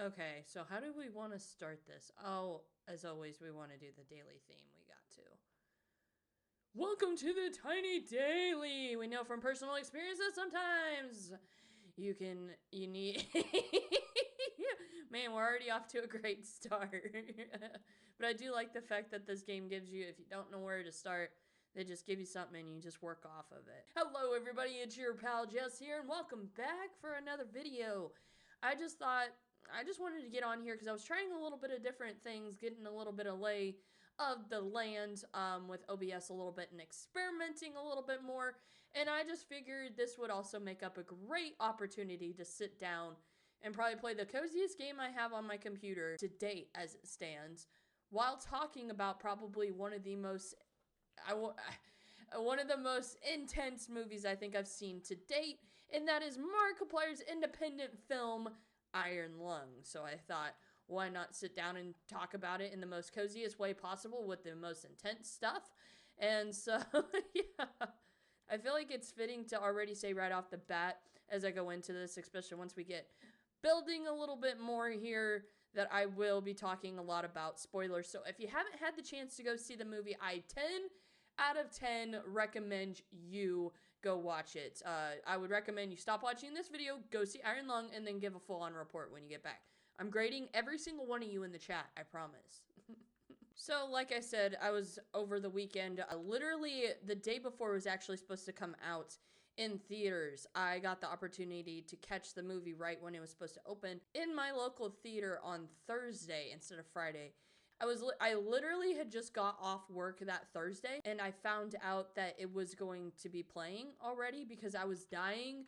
Okay, so how do we want to start this? Oh, as always, we want to do the daily theme. We got to. Welcome to the Tiny Daily. We know from personal experiences sometimes you need. Man, we're already off to a great start. But I do like the fact that this game gives you, if you don't know where to start, they just give you something and you just work off of it. Hello, everybody. It's your pal Jess here, and welcome back for another video. I just wanted to get on here because I was trying a little bit of different things, getting a little bit of lay of the land with OBS a little bit and experimenting a little bit more. And I just figured this would also make up a great opportunity to sit down and probably play the coziest game I have on my computer to date as it stands, while talking about probably one of the most intense movies I think I've seen to date, and that is Markiplier's independent film, Iron Lung. So I thought, why not sit down and talk about it in the most coziest way possible with the most intense stuff? And so, yeah. I feel like it's fitting to already say right off the bat as I go into this, especially once we get building a little bit more here, that I will be talking a lot about spoilers. So if you haven't had the chance to go see the movie, I 10 out of 10 recommend you go watch it. I would recommend you stop watching this video, go see Iron Lung, and then give a full-on report when you get back. I'm grading every single one of you in the chat, I promise. So, like I said, I was over the weekend, literally the day before it was actually supposed to come out in theaters. I got the opportunity to catch the movie right when it was supposed to open in my local theater on Thursday instead of Friday. I literally had just got off work that Thursday, and I found out that it was going to be playing already because I was dying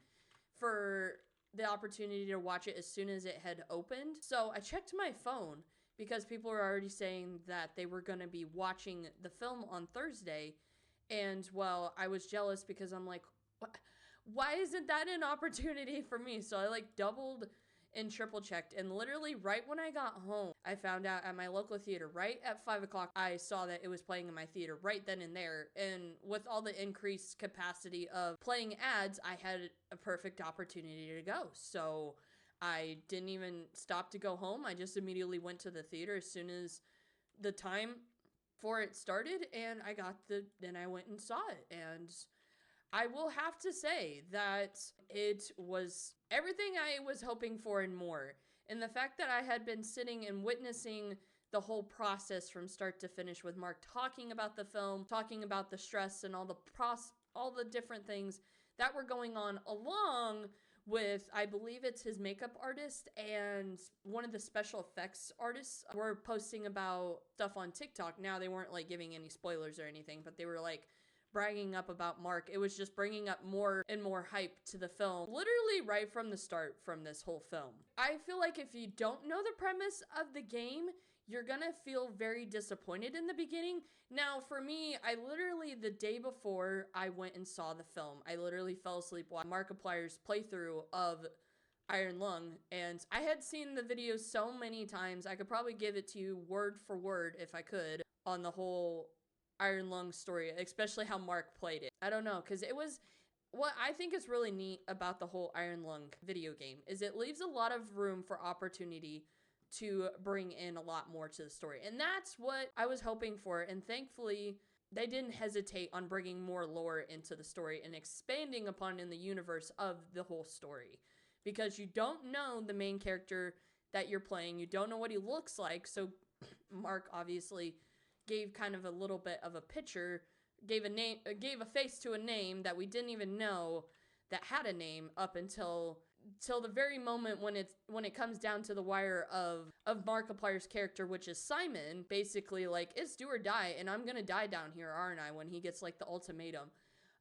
for the opportunity to watch it as soon as it had opened. So I checked my phone because people were already saying that they were going to be watching the film on Thursday. And, well, I was jealous because I'm like, why isn't that an opportunity for me? So I doubled and triple checked, and literally right when I got home, I found out at my local theater right at 5 o'clock. I saw that it was playing in my theater right then and there, and with all the increased capacity of playing ads, I had a perfect opportunity to go. So I didn't even stop to go home. I just immediately went to the theater as soon as the time for it started, and then I went and saw it. And I will have to say that it was everything I was hoping for and more. And the fact that I had been sitting and witnessing the whole process from start to finish, with Mark talking about the film, talking about the stress and all the different things that were going on, along with, I believe it's his makeup artist and one of the special effects artists, were posting about stuff on TikTok. Now, they weren't giving any spoilers or anything, but they were bragging up about Mark. It was just bringing up more and more hype to the film, literally right from the start from this whole film. I feel like if you don't know the premise of the game, you're gonna feel very disappointed in the beginning. Now, for me, I literally, the day before I went and saw the film, I literally fell asleep watching Markiplier's playthrough of Iron Lung, and I had seen the video so many times, I could probably give it to you word for word if I could on the whole Iron Lung story, especially how Mark played it. I don't know, because it was, what I think is really neat about the whole Iron Lung video game is it leaves a lot of room for opportunity to bring in a lot more to the story. And that's what I was hoping for. And thankfully, they didn't hesitate on bringing more lore into the story and expanding upon in the universe of the whole story. Because you don't know the main character that you're playing. You don't know what he looks like. So Mark obviously gave kind of a little bit of a picture, gave a face to a name that we didn't even know that had a name up until the very moment when it comes down to the wire of Markiplier's character, which is Simon, basically it's do or die, and I'm gonna die down here, aren't I, when he gets the ultimatum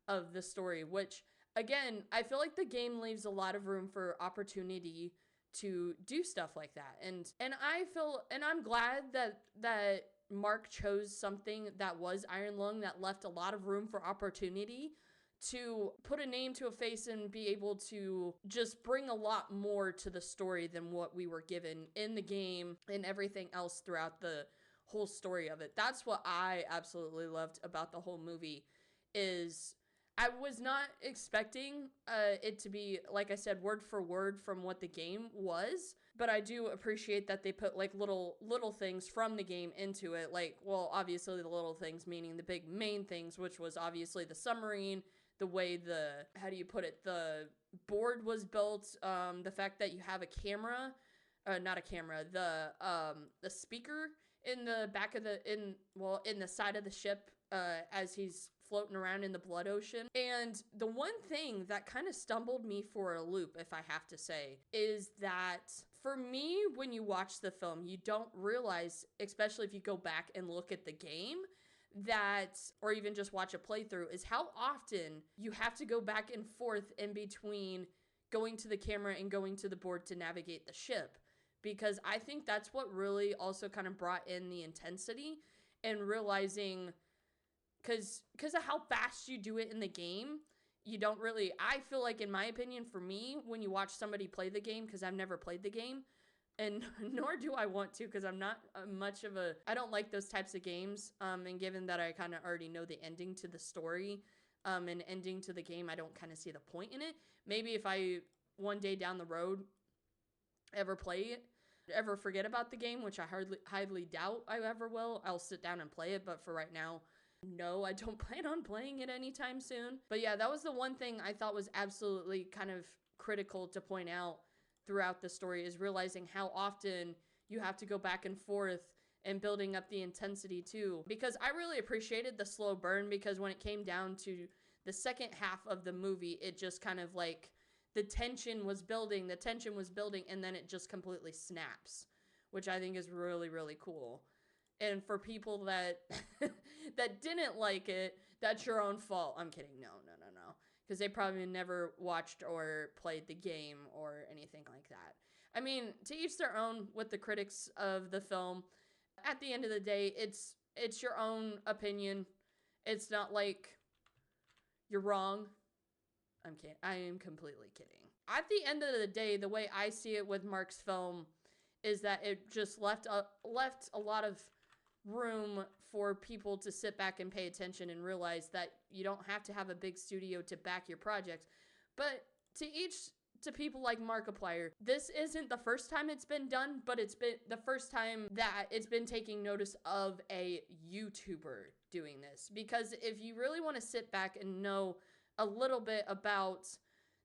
of the story, which again, I feel like the game leaves a lot of room for opportunity to do stuff like that. And I'm glad that Mark chose something that was Iron Lung, that left a lot of room for opportunity to put a name to a face and be able to just bring a lot more to the story than what we were given in the game and everything else throughout the whole story of it. That's what I absolutely loved about the whole movie. Is I was not expecting it to be, like I said, word for word from what the game was. but I do appreciate that they put like little things from the game into it. Like, well, obviously the little things meaning the big main things, which was obviously the submarine, the way how do you put it, the board was built, the fact that you have a camera, not a camera, the speaker in the back of in the side of the ship, as he's floating around in the blood ocean. And the one thing that kind of stumbled me for a loop, if I have to say, is that for me, when you watch the film, you don't realize, especially if you go back and look at the game, that, or even just watch a playthrough, is how often you have to go back and forth in between going to the camera and going to the board to navigate the ship. Because I think that's what really also kind of brought in the intensity, and realizing, because of how fast you do it in the game, you don't really, I feel like, in my opinion, for me, when you watch somebody play the game, because I've never played the game, and nor do I want to, because I'm not much of a, I don't like those types of games, and given that I kind of already know the ending to the story, and ending to the game, I don't kind of see the point in it. Maybe if I, one day down the road, ever play it, ever forget about the game, which I highly doubt I ever will, I'll sit down and play it, but for right now, no, I don't plan on playing it anytime soon. But yeah, that was the one thing I thought was absolutely kind of critical to point out throughout the story, is realizing how often you have to go back and forth and building up the intensity too. Because I really appreciated the slow burn, because when it came down to the second half of the movie, it just kind of like, the tension was building, and then it just completely snaps, which I think is really, really cool. And for people that that didn't like it, that's your own fault. I'm kidding. No. Because they probably never watched or played the game or anything like that. I mean, to each their own with the critics of the film. At the end of the day, it's your own opinion. It's not like you're wrong. I'm kidding. I am completely kidding. At the end of the day, the way I see it with Mark's film is that it just left a lot of room for people to sit back and pay attention and realize that you don't have to have a big studio to back your projects. But to people like Markiplier, this isn't the first time it's been done, but it's been the first time that it's been taking notice of a YouTuber doing this. Because if you really want to sit back and know a little bit about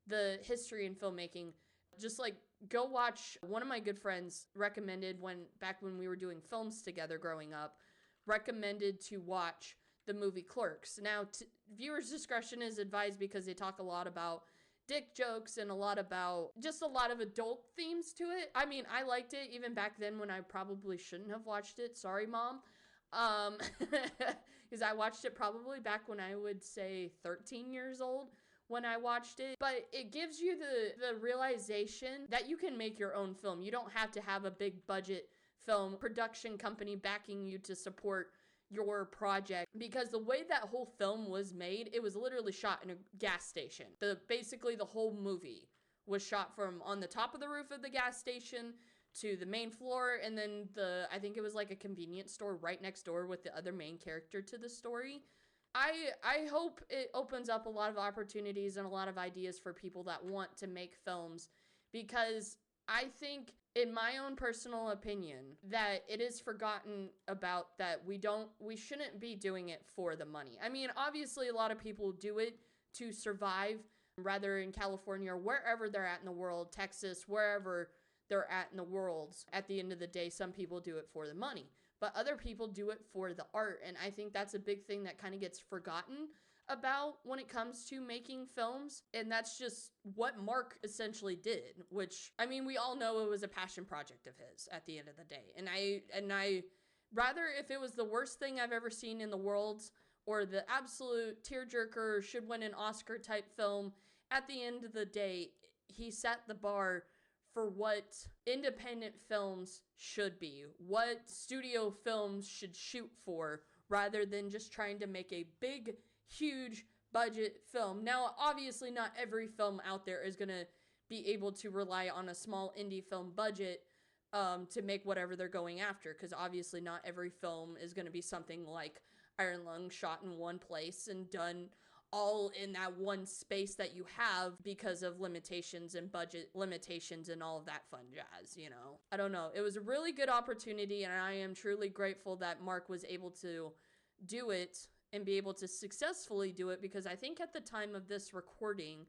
the history in filmmaking, just like go watch, one of my good friends recommended, back when we were doing films together growing up, recommended to watch the movie Clerks. Now, viewers' discretion is advised, because they talk a lot about dick jokes and a lot of adult themes to it. I mean, I liked it even back then when I probably shouldn't have watched it. Sorry, Mom. Because I watched it probably back when I would say 13 years old when I watched it. But it gives you the realization that you can make your own film. You don't have to have a big budget film production company backing you to support your project, because the way that whole film was made, it was literally shot in a gas station. Basically the whole movie was shot from on the top of the roof of the gas station to the main floor, and then I think it was like a convenience store right next door with the other main character to the story. I hope it opens up a lot of opportunities and a lot of ideas for people that want to make films, because I think, in my own personal opinion, that it is forgotten about, that we shouldn't be doing it for the money. I mean, obviously a lot of people do it to survive, rather in California or wherever they're at in the world, Texas, wherever they're at in the world. At the end of the day, some people do it for the money, but other people do it for the art. And I think that's a big thing that kind of gets forgotten about when it comes to making films. And that's just what Mark essentially did, which, I mean, we all know it was a passion project of his at the end of the day. And I rather, if it was the worst thing I've ever seen in the world, or the absolute tearjerker, should win an Oscar type film, at the end of the day, he set the bar for what independent films should be, what studio films should shoot for, rather than just trying to make a big, huge budget film. Now, obviously not every film out there is going to be able to rely on a small indie film budget to make whatever they're going after, because obviously not every film is going to be something like Iron Lung, shot in one place and done all in that one space that you have because of limitations and budget limitations and all of that fun jazz, you know? I don't know. It was a really good opportunity, and I am truly grateful that Mark was able to do it and be able to successfully do it, because I think at the time of this recording,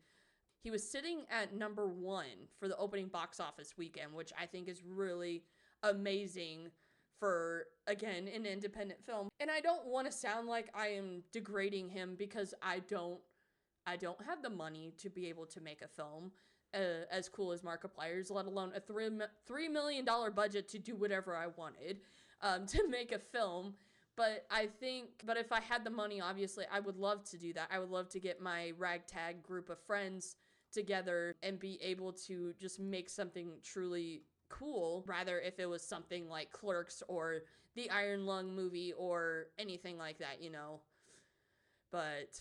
he was sitting at #1 for the opening box office weekend, which I think is really amazing for, again, an independent film. And I don't want to sound like I am degrading him, because I don't have the money to be able to make a film as cool as Markiplier's, let alone a $3 million budget to do whatever I wanted to make a film. But if I had the money, obviously, I would love to do that. I would love to get my ragtag group of friends together and be able to just make something truly cool, rather if it was something like Clerks or the Iron Lung movie or anything like that, you know. But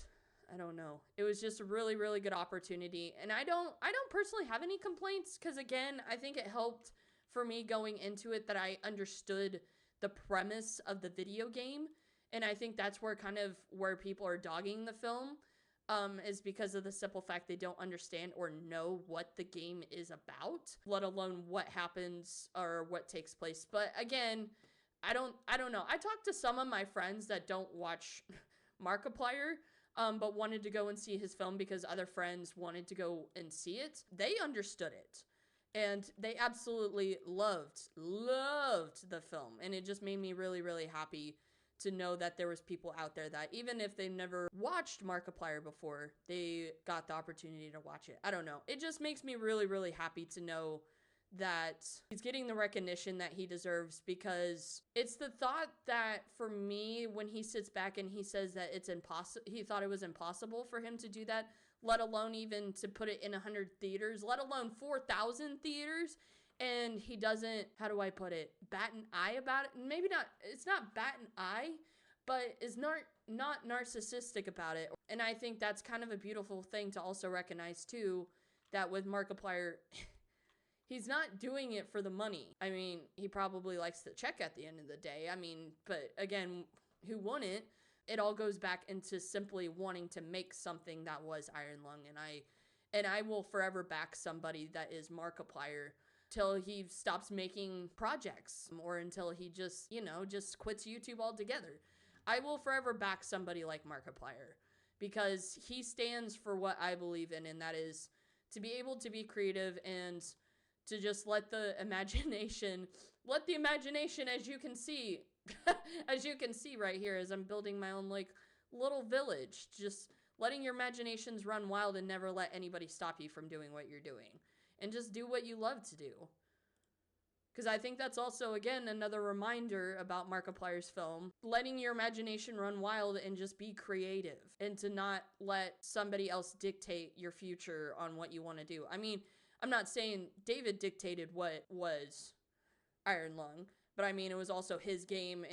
I don't know. It was just a really, really good opportunity, and I don't personally have any complaints, because again, I think it helped for me going into it that I understood the premise of the video game, and I think that's where people are dogging the film. Is because of the simple fact they don't understand or know what the game is about, let alone what happens or what takes place. But again, I don't know. I talked to some of my friends that don't watch Markiplier, but wanted to go and see his film because other friends wanted to go and see it. They understood it, and they absolutely loved the film, and it just made me really, really happy to know that there was people out there that, even if they never watched Markiplier before, they got the opportunity to watch it. I don't know. It just makes me really, really happy to know that he's getting the recognition that he deserves, because it's the thought that, for me, when he sits back and he says that it's impossible, he thought it was impossible for him to do that, let alone even to put it in 100 theaters, let alone 4,000 theaters. And he doesn't, how do I put it, bat an eye about it. Maybe not, it's not bat an eye, but is not narcissistic about it. And I think that's kind of a beautiful thing to also recognize too, that with Markiplier, he's not doing it for the money. I mean, he probably likes the check at the end of the day. I mean, but again, who wouldn't? It all goes back into simply wanting to make something that was Iron Lung. And I will forever back somebody that is Markiplier till he stops making projects, or until he just quits YouTube altogether. I will forever back somebody like Markiplier, because he stands for what I believe in, and that is to be able to be creative and to just let the imagination, as you can see, right here, as I'm building my own little village, just letting your imaginations run wild and never let anybody stop you from doing what you're doing. And just do what you love to do. Because I think that's also, again, another reminder about Markiplier's film. Letting your imagination run wild and just be creative. And to not let somebody else dictate your future on what you want to do. I mean, I'm not saying David dictated what was Iron Lung. But I mean, it was also his game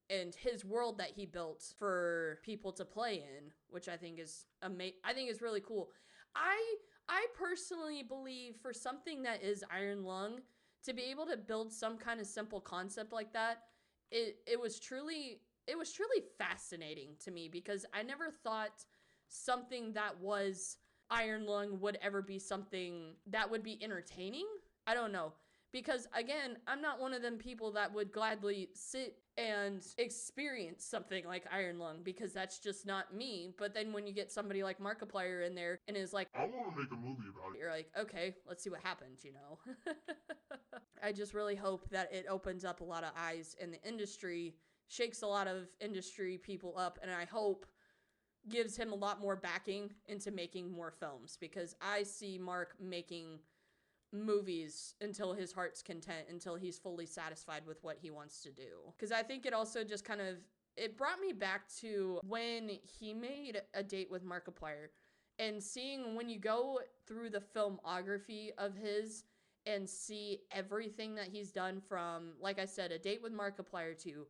and his world that he built for people to play in. Which I think is really cool. I personally believe for something that is Iron Lung, to be able to build some kind of simple concept like that, it was truly fascinating to me, because I never thought something that was Iron Lung would ever be something that would be entertaining. I don't know. Because again, I'm not one of them people that would gladly sit and experience something like Iron Lung, because that's just not me. But then when you get somebody like Markiplier in there and is like, I want to make a movie about it, you're like, okay, let's see what happens, you know? I just really hope that it opens up a lot of eyes in the industry, shakes a lot of industry people up, and I hope gives him a lot more backing into making more films, because I see Mark making movies until his heart's content, until he's fully satisfied with what he wants to do. Because I think it also just it brought me back to when he made A Date with Markiplier, and seeing when you go through the filmography of his and see everything that he's done, from, like I said, A Date with Markiplier to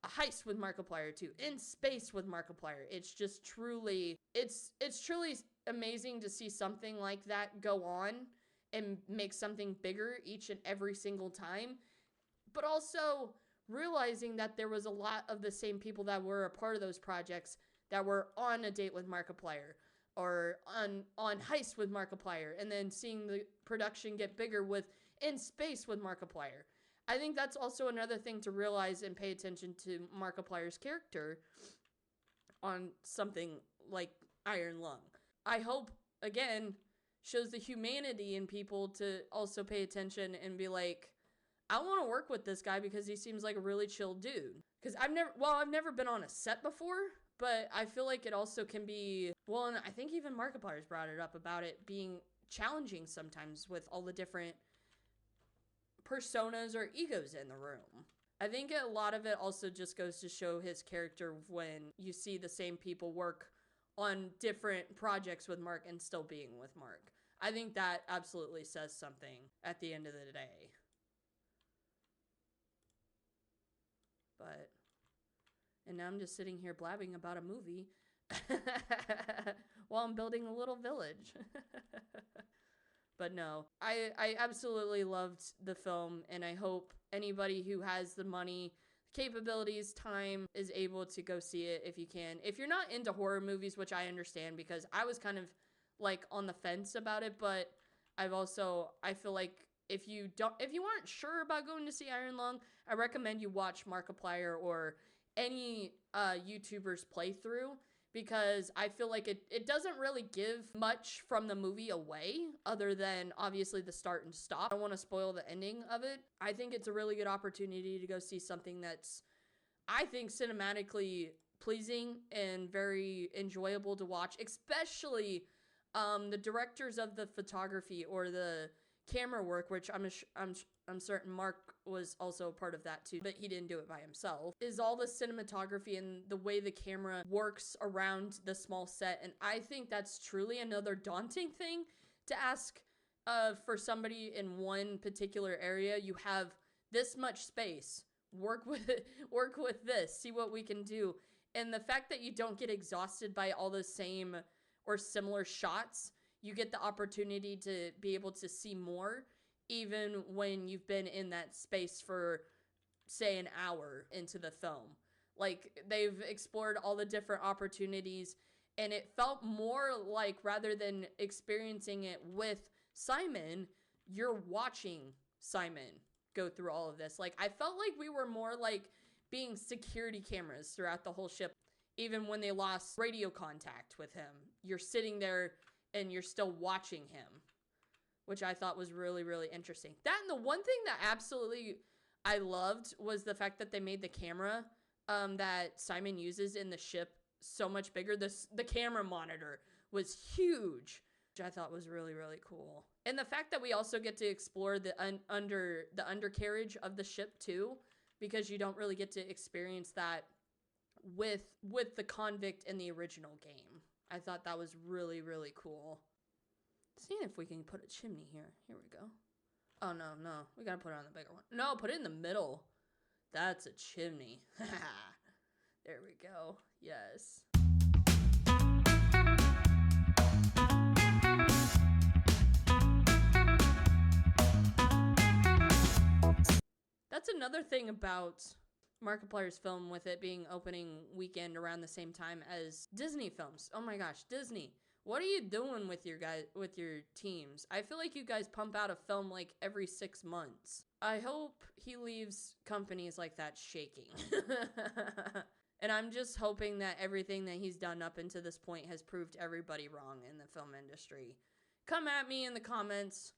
A Heist with Markiplier to In Space with Markiplier. It's just truly, it's truly amazing to see something like that go on and make something bigger each and every single time. But also realizing that there was a lot of the same people that were a part of those projects that were on a date with Markiplier or on Heist with Markiplier, and then seeing the production get bigger with In Space with Markiplier. I think that's also another thing to realize and pay attention to Markiplier's character on something like Iron Lung. I hope, again, shows the humanity in people to also pay attention and be like, I want to work with this guy because he seems like a really chill dude. Because I've never been on a set before, but I feel like it also can be, well, and I think even Markiplier's brought it up about it being challenging sometimes with all the different personas or egos in the room. I think a lot of it also just goes to show his character when you see the same people work on different projects with Mark and still being with Mark. I think that absolutely says something at the end of the day. But, and now I'm just sitting here blabbing about a movie while I'm building a little village. But no, I absolutely loved the film, and I hope anybody who has the money, capabilities, time is able to go see it if you can. If you're not into horror movies, which I understand because I was kind of like on the fence about it, but I feel like if you aren't sure about going to see Iron Lung, I recommend you watch Markiplier or any YouTuber's playthrough, because I feel like it doesn't really give much from the movie away other than obviously the start and stop. I don't want to spoil the ending of it. I think it's a really good opportunity to go see something that's, I think, cinematically pleasing and very enjoyable to watch, especially the directors of the photography or the camera work, which I'm certain Mark was also a part of that too, but he didn't do it by himself, is all the cinematography and the way the camera works around the small set. And I think that's truly another daunting thing to ask for somebody in one particular area. You have this much space, work with this, see what we can do. And the fact that you don't get exhausted by all the same or similar shots, you get the opportunity to be able to see more, even when you've been in that space for, say, an hour into the film. Like, they've explored all the different opportunities, and it felt more like, rather than experiencing it with Simon, you're watching Simon go through all of this. Like, I felt like we were more like being security cameras throughout the whole ship. Even when they lost radio contact with him, you're sitting there and you're still watching him, which I thought was really, really interesting. That, and the one thing that absolutely I loved was the fact that they made the camera that Simon uses in the ship so much bigger. The camera monitor was huge, which I thought was really, really cool. And the fact that we also get to explore the undercarriage of the ship too, because you don't really get to experience that with the convict in the original game. I thought that was really, really cool. Seeing if we can put a chimney here. Here we go. Oh, no. We gotta put it on the bigger one. No, put it in the middle. That's a chimney. There we go. Yes. That's another thing about Markiplier's film, with it being opening weekend around the same time as Disney films. Oh my gosh, Disney. What are you doing with your teams? I feel like you guys pump out a film like every 6 months. I hope he leaves companies like that shaking. And I'm just hoping that everything that he's done up until this point has proved everybody wrong in the film industry. Come at me in the comments.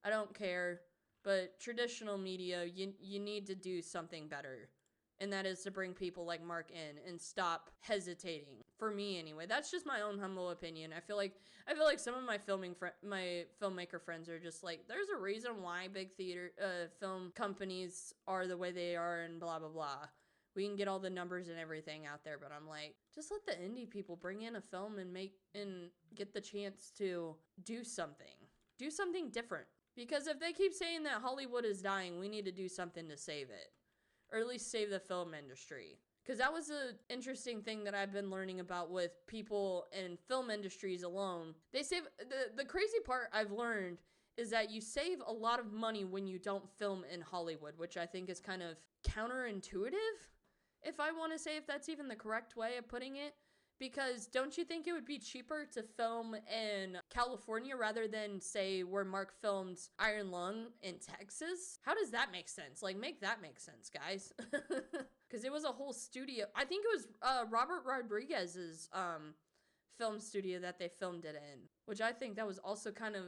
I don't care. But traditional media, you need to do something better. And that is to bring people like Mark in and stop hesitating. For me, anyway. That's just my own humble opinion. I feel like some of my my filmmaker friends are just like, there's a reason why big theater film companies are the way they are and blah blah blah. We can get all the numbers and everything out there, but I'm like, just let the indie people bring in a film and get the chance to do something different. Because if they keep saying that Hollywood is dying, we need to do something to save it. Or at least save the film industry. Because that was an interesting thing that I've been learning about with people in film industries alone. They save, the crazy part I've learned is that you save a lot of money when you don't film in Hollywood, which I think is kind of counterintuitive, if I want to say, if that's even the correct way of putting it. Because don't you think it would be cheaper to film in California rather than, say, where Mark filmed Iron Lung in Texas? How does that make sense? Like, make that make sense, guys. Because it was a whole studio. I think it was Robert Rodriguez's film studio that they filmed it in, which I think that was also kind of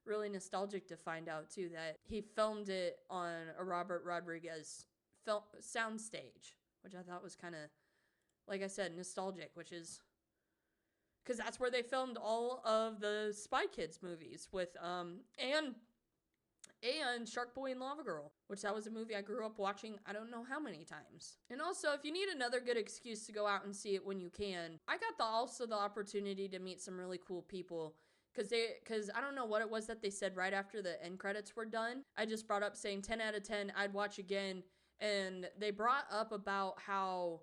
really nostalgic to find out, too, that he filmed it on a Robert Rodriguez soundstage, which I thought was kind of, like I said, nostalgic, which is because that's where they filmed all of the Spy Kids movies with and Shark Boy and Lava Girl, which that was a movie I grew up watching I don't know how many times. And also, if you need another good excuse to go out and see it when you can, I got also the opportunity to meet some really cool people. Because I don't know what it was that they said right after the end credits were done. I just brought up saying 10 out of 10, I'd watch again. And they brought up about how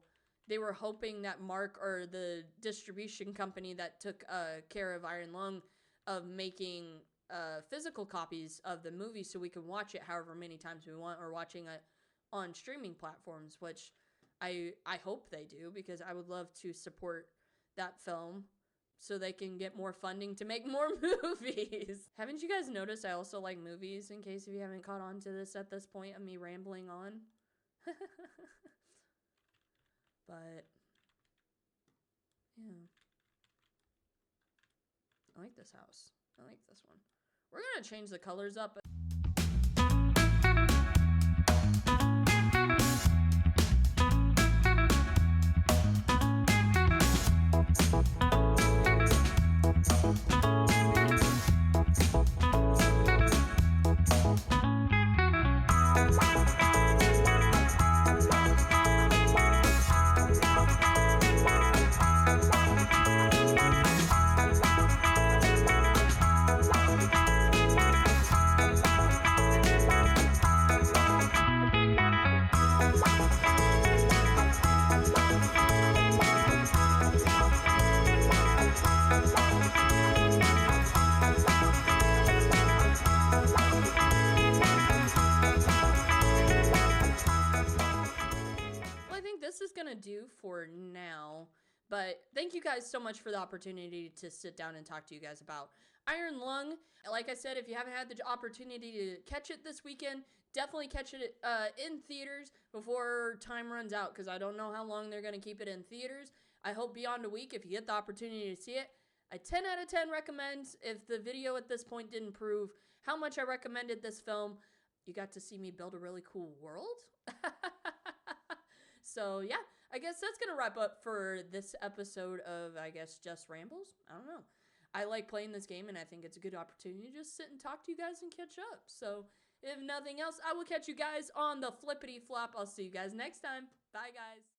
they were hoping that Mark, or the distribution company that took care of Iron Lung, of making physical copies of the movie so we can watch it however many times we want, or watching it on streaming platforms, which I hope they do, because I would love to support that film so they can get more funding to make more movies. Haven't you guys noticed I also like movies, in case if you haven't caught on to this at this point of me rambling on? But, yeah. I like this house. I like this one. We're gonna change the colors up. This is gonna do for now, but thank you guys so much for the opportunity to sit down and talk to you guys about Iron Lung. Like I said, if you haven't had the opportunity to catch it this weekend, definitely catch it in theaters before time runs out, because I don't know how long they're gonna keep it in theaters. I hope beyond a week, if you get the opportunity to see it. I 10 out of 10 recommend. If the video at this point didn't prove how much I recommended this film, you got to see me build a really cool world. So, yeah, I guess that's going to wrap up for this episode of, I guess, Just Rambles. I don't know. I like playing this game, and I think it's a good opportunity to just sit and talk to you guys and catch up. So, if nothing else, I will catch you guys on the flippity flop. I'll see you guys next time. Bye, guys.